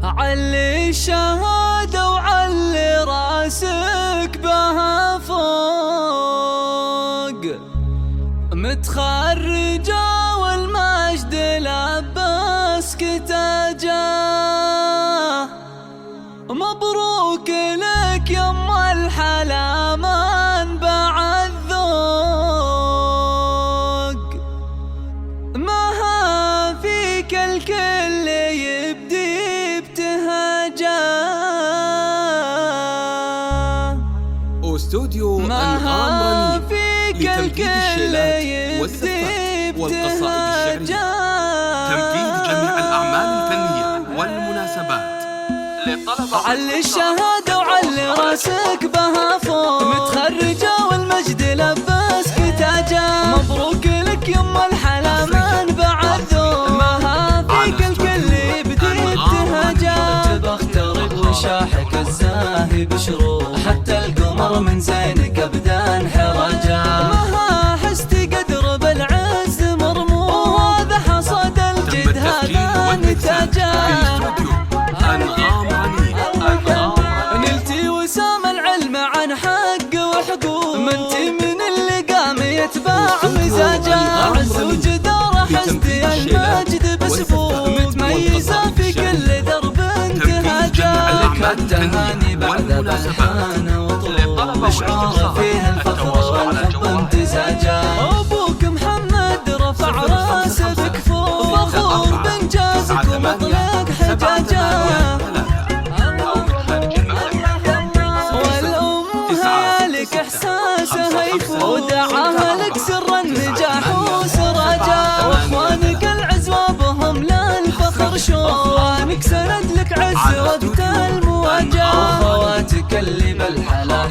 علي الشهادة وعلي راسك بها فوق، متخرجة والمجد لبسك تاجه. مبروك لك يم الحلا منبع الذوق، مها فيك الكل يبدي ابتهاجه. استوديو أنغام رنين لتنفيذ الشيلات والزفات والقصائد الشعرية، تنفيذ جميع الأعمال الفنية والمناسبات. للطلبة علي الشهادة وعلي راسك بها فوق، متخرجة والمجد لبسك تاجه. مبروك لك يم الحلا منبع الذوق، مها فيك الكل يبدي ابتهاجه. انت بخترق وشاحك الزاهي بشروق، حتى القمر من زينك ابدا انحراجه. مها حستي قدر بالعز مرموق، وهذا حصد الجد هذا نتاجه. نلتي وسام العلم عن حق وحقوق، منتي من اللي قام يتباع مزاجه. عز وجداره حسدي المجد بسبوق، متميزة في كل درب انتهاجه. لك التهاني بعد الحان وطلوب، مشعور فيه الفخر والحب امتزاجه. ابوك محمد رفع راسه بكفوف، فخور بانجازك ومطلق حجاجه. إحساسها يفوق، ودعاها لك سر النجاح وسراجه. وإخوانك العزوة بهم للفخر شوق، إخوانك سند لك عز وقت المواجهة. أخواتك اللي بالحلا